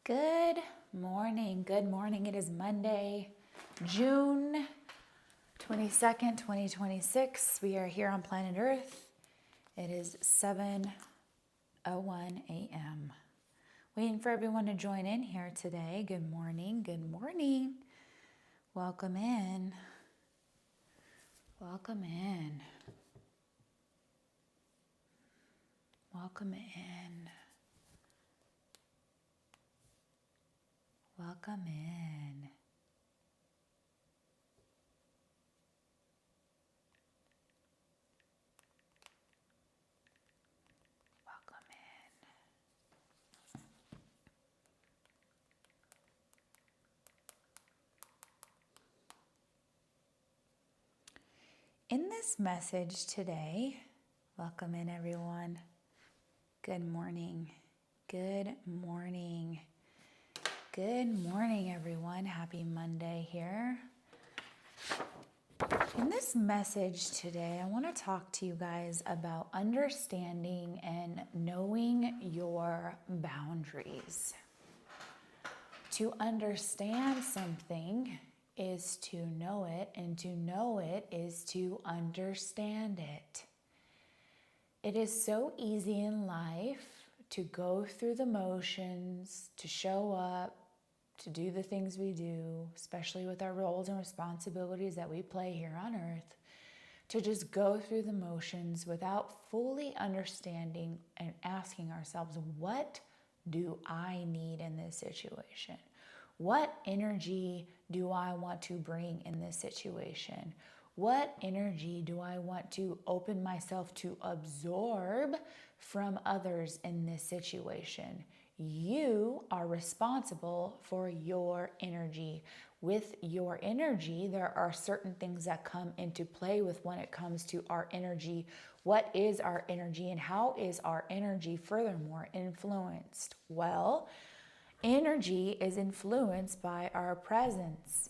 Good morning. Good morning. It is Monday, June 22nd, 2026. We are here on planet Earth. It is 7:01 a.m. Waiting for everyone to join in here today. Good morning. Good morning. Welcome in. Welcome in. Welcome in. Welcome in. Welcome in. In this message today, welcome in everyone. Good morning. Good morning. Good morning, everyone. Happy Monday here. In this message today, I want to talk to you guys about understanding and knowing your boundaries. To understand something is to know it, and to know it is to understand it. It is so easy in life to go through the motions, to show up, to do the things we do, especially with our roles and responsibilities that we play here on earth, to just go through the motions without fully understanding and asking ourselves, what do I need in this situation? What energy do I want to bring in this situation? What energy do I want to open myself to absorb from others in this situation? You are responsible for your energy. With your energy, there are certain things that come into play with when it comes to our energy. What is our energy, and how is our energy furthermore influenced? Well, energy is influenced by our presence,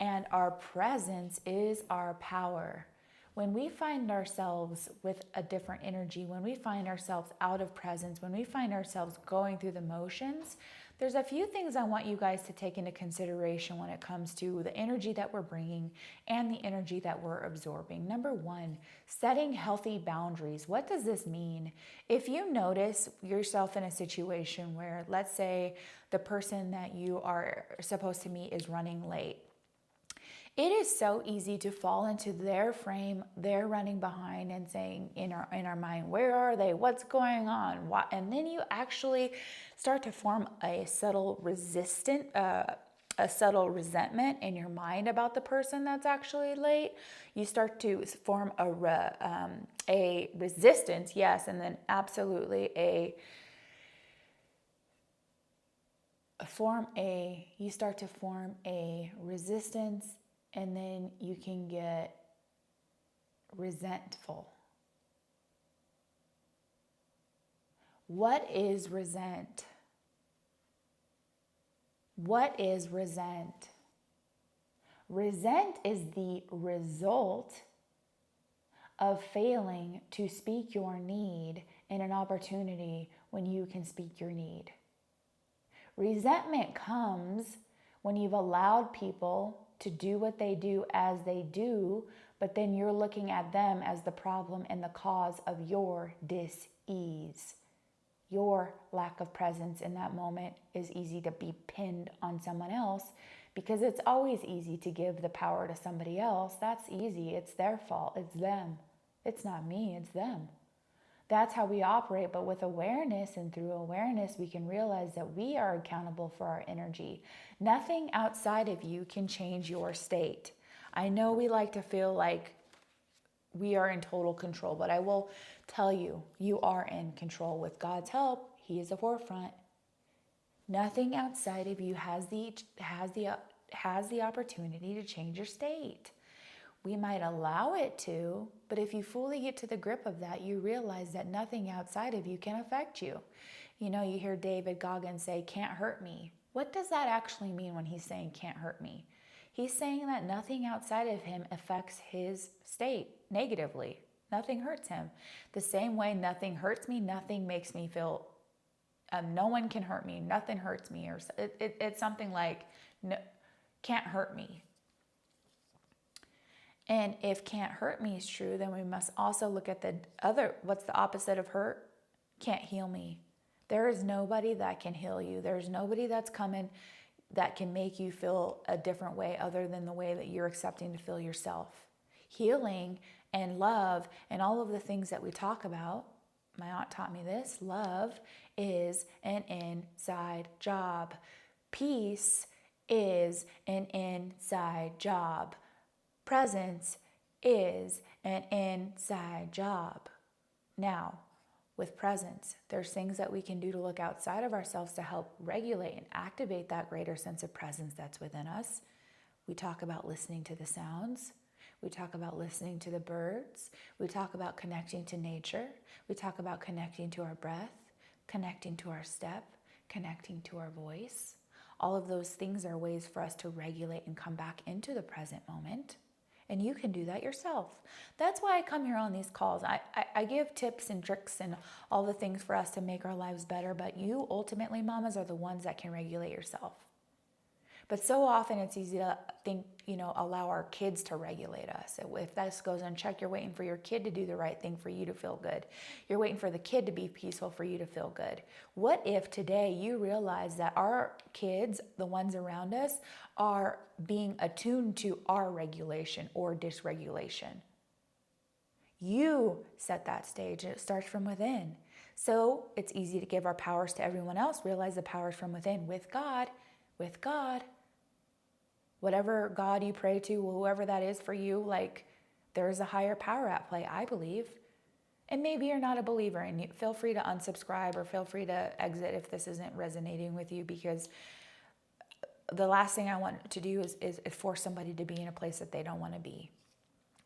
and our presence is our power. When we find ourselves with a different energy, when we find ourselves out of presence, when we find ourselves going through the motions, there's a few things I want you guys to take into consideration when it comes to the energy that we're bringing and the energy that we're absorbing. Number one, setting healthy boundaries. What does this mean? If you notice yourself in a situation where, let's say, the person that you are supposed to meet is running late, it is so easy to fall into their frame. They're running behind and saying in our mind, where are they? What's going on? What? And then you actually start to form a subtle resentment in your mind about the person that's actually late. You start to form a resistance, yes, and then absolutely you start to form a resistance, and then you can get resentful. What is resent? What is resent? Resent is the result of failing to speak your need in an opportunity when you can speak your need. Resentment comes when you've allowed people to do what they do as they do, but then you're looking at them as the problem and the cause of your dis-ease. Your lack of presence in that moment is easy to be pinned on someone else, because it's always easy to give the power to somebody else. That's easy. It's their fault. It's them. It's not me. It's them. That's how we operate. But with awareness, and through awareness, we can realize that we are accountable for our energy. Nothing outside of you can change your state. I know we like to feel like we are in total control, but I will tell you, you are in control. With God's help, He is the forefront. Nothing outside of you has the opportunity to change your state. We might allow it to, but if you fully get to the grip of that, you realize that nothing outside of you can affect you. You know, you hear David Goggins say, can't hurt me. What does that actually mean when he's saying can't hurt me? He's saying that nothing outside of him affects his state negatively. Nothing hurts him. The same way nothing hurts me, nothing makes me feel no one can hurt me, nothing hurts me, or it's something like, no, can't hurt me. And if can't hurt me is true, then we must also look at the other, what's the opposite of hurt? Can't heal me. There is nobody that can heal you. There's nobody that's coming that can make you feel a different way other than the way that you're accepting to feel yourself. Healing and love and all of the things that we talk about, my aunt taught me this, love is an inside job. Peace is an inside job. Presence is an inside job. Now, with presence, there's things that we can do to look outside of ourselves to help regulate and activate that greater sense of presence that's within us. We talk about listening to the sounds. We talk about listening to the birds. We talk about connecting to nature. We talk about connecting to our breath, connecting to our step, connecting to our voice. All of those things are ways for us to regulate and come back into the present moment. And you can do that yourself. That's why I come here on these calls. I give tips and tricks and all the things for us to make our lives better, but you ultimately, mamas, are the ones that can regulate yourself. But so often it's easy to think, allow our kids to regulate us. If this goes unchecked, you're waiting for your kid to do the right thing for you to feel good. You're waiting for the kid to be peaceful for you to feel good. What if today you realize that our kids, the ones around us, are being attuned to our regulation or dysregulation? You set that stage, and it starts from within. So it's easy to give our powers to everyone else. Realize the power's from within. With God, whatever God you pray to, whoever that is for you, there is a higher power at play, I believe. And maybe you're not a believer, and feel free to unsubscribe or feel free to exit if this isn't resonating with you, because the last thing I want to do is force somebody to be in a place that they don't want to be.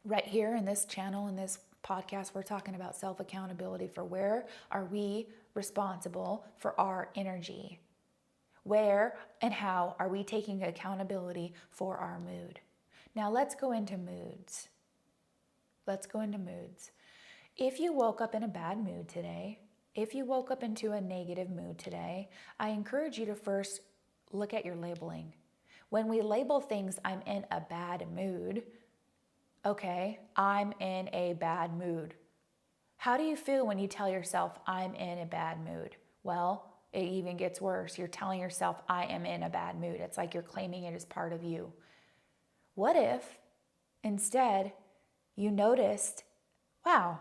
Right here in this channel, in this podcast, we're talking about self-accountability for where are we responsible for our energy? Where and how are we taking accountability for our mood? Now let's go into moods. If you woke up in a bad mood today, if you woke up into a negative mood today, I encourage you to first look at your labeling. When we label things, I'm in a bad mood. Okay, I'm in a bad mood. How do you feel when you tell yourself, I'm in a bad mood? Well, it even gets worse. You're telling yourself, I am in a bad mood. It's like you're claiming it as part of you. What if instead you noticed, wow,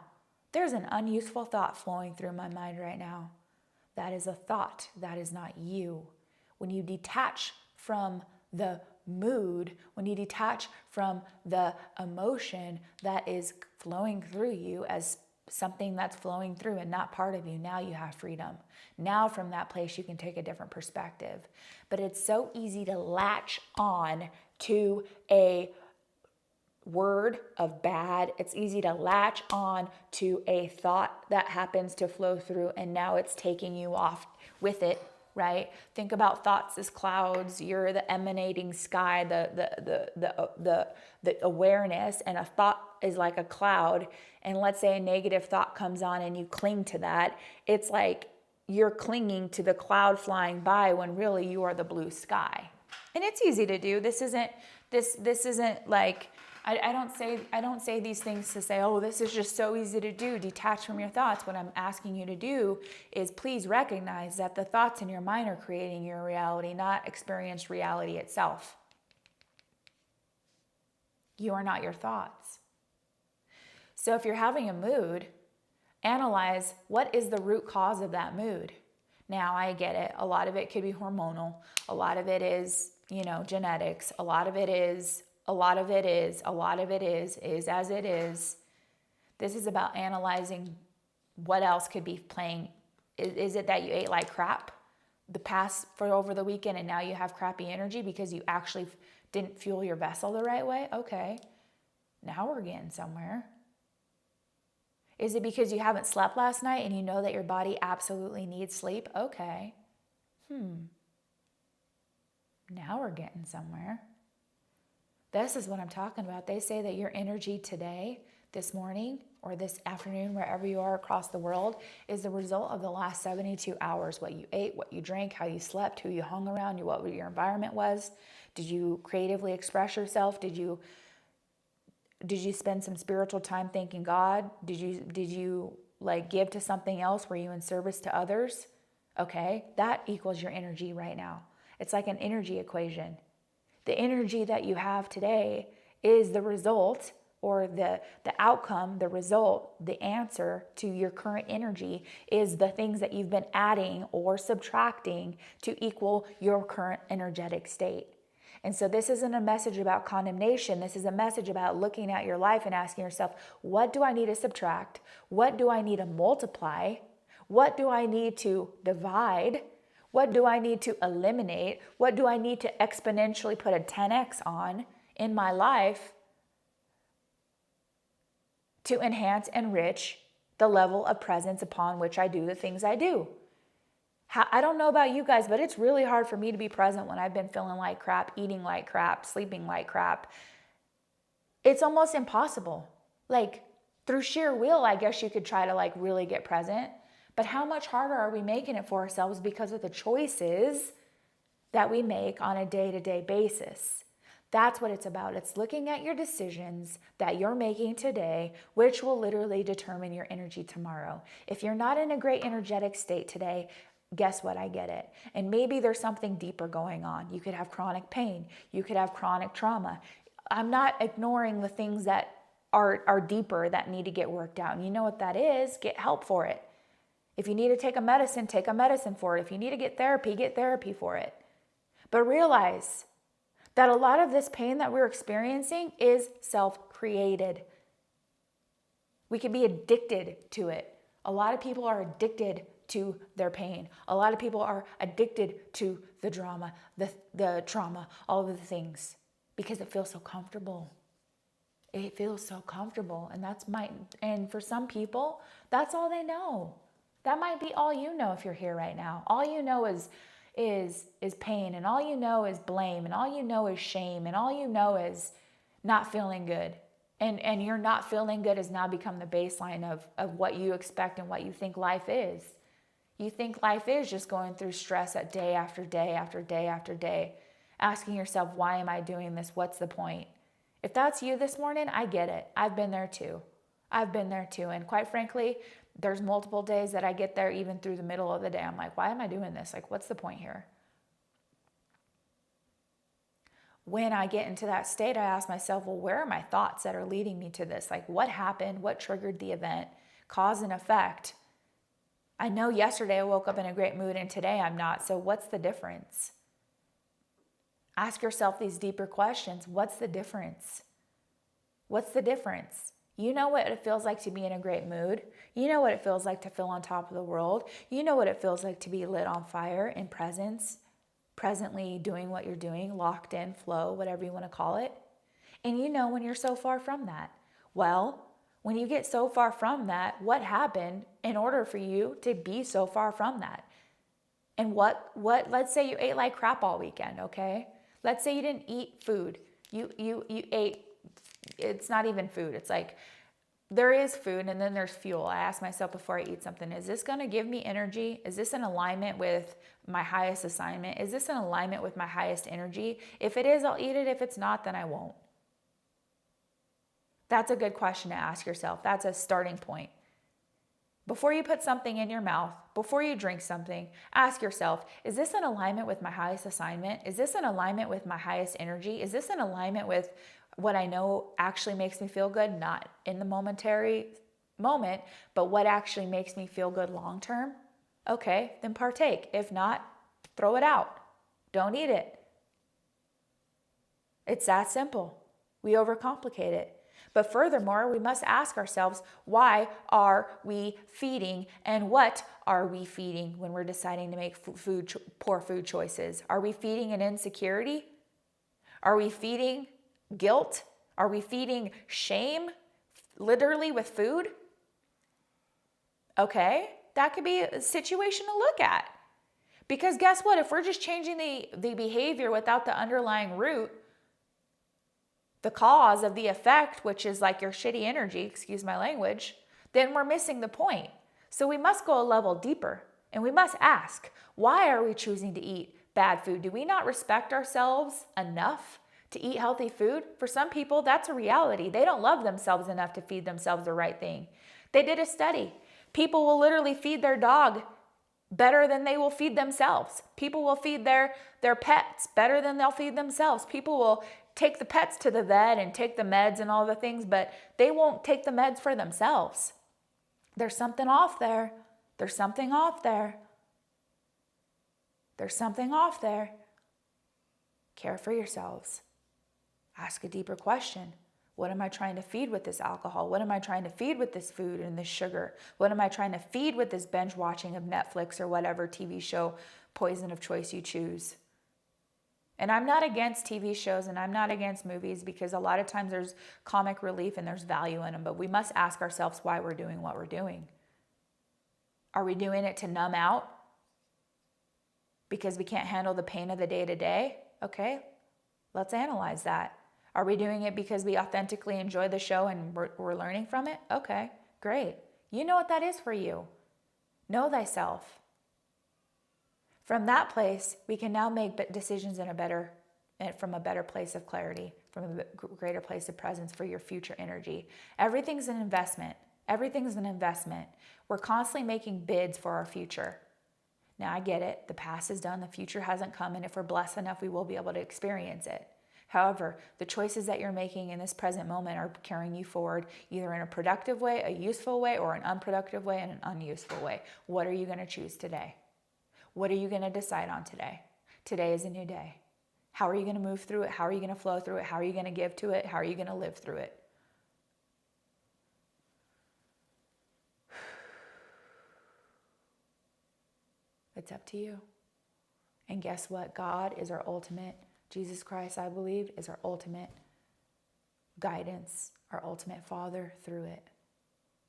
there's an unuseful thought flowing through my mind right now. That is a thought. That is not you. When you detach from the mood, when you detach from the emotion that is flowing through you as something that's flowing through and not part of you, now you have freedom. Now from that place you can take a different perspective. But it's so easy to latch on to a word of bad. It's easy to latch on to a thought that happens to flow through, and now it's taking you off with it, right? Think about thoughts as clouds. You're the emanating sky, the awareness, and a thought is like a cloud. And let's say a negative thought comes on and you cling to that. It's like you're clinging to the cloud flying by when really you are the blue sky. And it's easy to do. This isn't like, I don't say these things to say, oh, this is just so easy to do. Detach from your thoughts. What I'm asking you to do is please recognize that the thoughts in your mind are creating your reality, not experienced reality itself. You are not your thoughts. So if you're having a mood, analyze what is the root cause of that mood. Now, I get it. A lot of it could be hormonal. A lot of it is, genetics. A lot of it is as it is. This is about analyzing what else could be playing. Is it that you ate like crap over the weekend and now you have crappy energy because you actually didn't fuel your vessel the right way? Okay, now we're getting somewhere. Is it because you haven't slept last night and you know that your body absolutely needs sleep? Okay. Now we're getting somewhere. This is what I'm talking about. They say that your energy today, this morning or this afternoon, wherever you are across the world, is the result of the last 72 hours. What you ate, what you drank, how you slept, who you hung around, what your environment was. Did you creatively express yourself? Did you spend some spiritual time thanking God? Did you like give to something else? Were you in service to others? Okay, that equals your energy right now. It's like an energy equation. The energy that you have today is the result or the outcome, the result, the answer to your current energy is the things that you've been adding or subtracting to equal your current energetic state. And so this isn't a message about condemnation. This is a message about looking at your life and asking yourself, what do I need to subtract? What do I need to multiply? What do I need to divide? What do I need to eliminate? What do I need to exponentially put a 10x on in my life to enhance, enrich the level of presence upon which I do the things I do? I don't know about you guys, but it's really hard for me to be present when I've been feeling like crap, eating like crap, sleeping like crap. It's almost impossible. Like through sheer will, I guess you could try to like really get present. But how much harder are we making it for ourselves because of the choices that we make on a day-to-day basis? That's what it's about. It's looking at your decisions that you're making today, which will literally determine your energy tomorrow. If you're not in a great energetic state today, guess what? I get it. And maybe there's something deeper going on. You could have chronic pain. You could have chronic trauma. I'm not ignoring the things that are deeper that need to get worked out. And you know what that is? Get help for it. If you need to take a medicine for it. If you need to get therapy for it. But realize that a lot of this pain that we're experiencing is self-created. We can be addicted to it. A lot of people are addicted to their pain. A lot of people are addicted to the drama, the trauma, all of the things, because it feels so comfortable. It feels so comfortable. And for some people, that's all they know. That might be all you know if you're here right now. All you know is pain, and all you know is blame, and all you know is shame, and all you know is not feeling good. And your not feeling good has now become the baseline of what you expect and what you think life is. You think life is just going through stress at day after day after day after day, asking yourself, why am I doing this? What's the point? If that's you this morning, I get it. I've been there too. And quite frankly, there's multiple days that I get there even through the middle of the day. I'm like, why am I doing this? Like, what's the point here? When I get into that state, I ask myself, well, where are my thoughts that are leading me to this? Like, what happened? What triggered the event? Cause and effect. I know yesterday I woke up in a great mood and today I'm not. So what's the difference? Ask yourself these deeper questions. What's the difference? What's the difference? You know what it feels like to be in a great mood. You know what it feels like to feel on top of the world. You know what it feels like to be lit on fire in presence, presently doing what you're doing, locked in, flow, whatever you want to call it. And you know when you're so far from that. Well, when you get so far from that, what happened in order for you to be so far from that? And what let's say you ate like crap all weekend, okay? Let's say you didn't eat food. You ate, it's not even food. It's like there is food and then there's fuel. I ask myself before I eat something, is this going to give me energy? Is this in alignment with my highest assignment? Is this in alignment with my highest energy? If it is, I'll eat it. If it's not, then I won't. That's a good question to ask yourself. That's a starting point. Before you put something in your mouth, before you drink something, ask yourself, is this in alignment with my highest assignment? Is this in alignment with my highest energy? Is this in alignment with what I know actually makes me feel good? Not in the momentary moment, but what actually makes me feel good long term? Okay, then partake. If not, throw it out. Don't eat it. It's that simple. We overcomplicate it. But furthermore, we must ask ourselves, why are we feeding and what are we feeding when we're deciding to make poor food choices? Are we feeding an insecurity? Are we feeding guilt? Are we feeding shame literally with food? Okay, that could be a situation to look at. Because guess what? If we're just changing the behavior without the underlying root, the cause of the effect, which is like your shitty energy, excuse my language, then we're missing the point. So we must go a level deeper, and we must ask, why are we choosing to eat bad food? Do we not respect ourselves enough to eat healthy food? For some people, that's a reality. They don't love themselves enough to feed themselves the right thing. They did a study. People will literally feed their dog better than they will feed themselves. People will feed their pets better than they'll feed themselves. People will take the pets to the vet and take the meds and all the things, but they won't take the meds for themselves. There's something off there. There's something off there. There's something off there. Care for yourselves. Ask a deeper question. What am I trying to feed with this alcohol? What am I trying to feed with this food and this sugar? What am I trying to feed with this binge watching of Netflix or whatever TV show poison of choice you choose? And I'm not against TV shows and I'm not against movies, because a lot of times there's comic relief and there's value in them, but we must ask ourselves why we're doing what we're doing. Are we doing it to numb out because we can't handle the pain of the day-to-day? Okay, let's analyze that. Are we doing it because we authentically enjoy the show and we're learning from it? Okay, great. You know what that is for you. Know thyself. From that place, we can now make decisions from a better place of clarity, from a greater place of presence for your future energy. Everything's an investment. Everything's an investment. We're constantly making bids for our future. Now, I get it. The past is done. The future hasn't come. And if we're blessed enough, we will be able to experience it. However, the choices that you're making in this present moment are carrying you forward either in a productive way, a useful way, or an unproductive way and an unuseful way. What are you going to choose today? What are you going to decide on today? Today is a new day. How are you going to move through it? How are you going to flow through it? How are you going to give to it? How are you going to live through it? It's up to you. And guess what? God is our ultimate. Jesus Christ, I believe, is our ultimate guidance, our ultimate Father through it.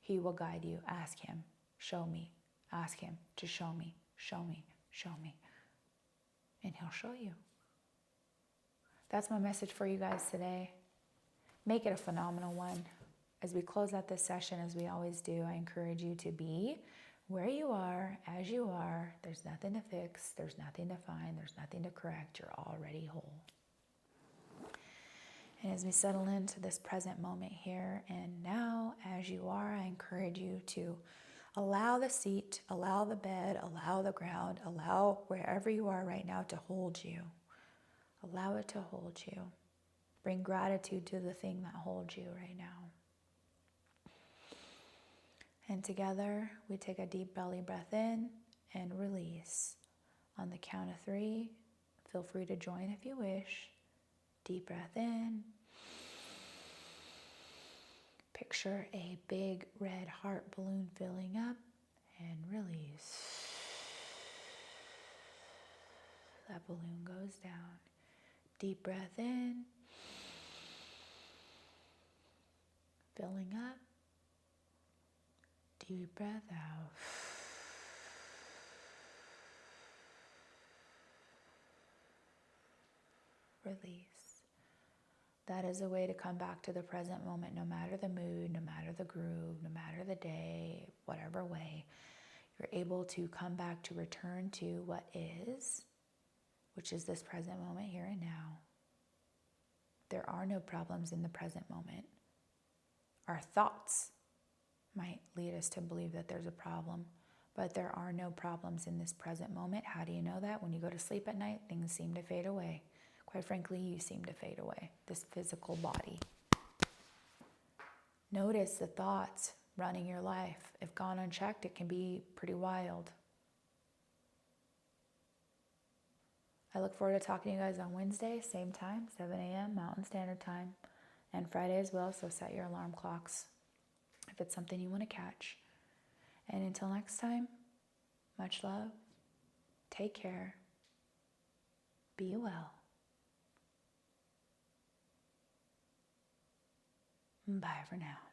He will guide you. Ask him. Show me. Ask him to show me. Show me. Show me. And he'll show you. That's my message for you guys today. Make it a phenomenal one. As we close out this session, as we always do, I encourage you to be where you are, as you are. There's nothing to fix. There's nothing to find. There's nothing to correct. You're already whole. And as we settle into this present moment here and now, as you are, I encourage you to allow the seat, allow the bed, allow the ground, allow wherever you are right now to hold you. Allow it to hold you. Bring gratitude to the thing that holds you right now. And together, we take a deep belly breath in and release. On the count of 3, feel free to join if you wish. Deep breath in. Picture a big red heart balloon filling up and release. That balloon goes down. Deep breath in. Filling up. Deep breath out. Release. That is a way to come back to the present moment, no matter the mood, no matter the groove, no matter the day, whatever way. You're able to come back to return to what is, which is this present moment here and now. There are no problems in the present moment. Our thoughts might lead us to believe that there's a problem, but there are no problems in this present moment. How do you know that? When you go to sleep at night, things seem to fade away. Quite frankly, you seem to fade away, this physical body. Notice the thoughts running your life. If gone unchecked, it can be pretty wild. I look forward to talking to you guys on Wednesday, same time, 7 a.m. Mountain Standard Time, and Friday as well, so set your alarm clocks if it's something you want to catch. And until next time, much love, take care, be well. Bye for now.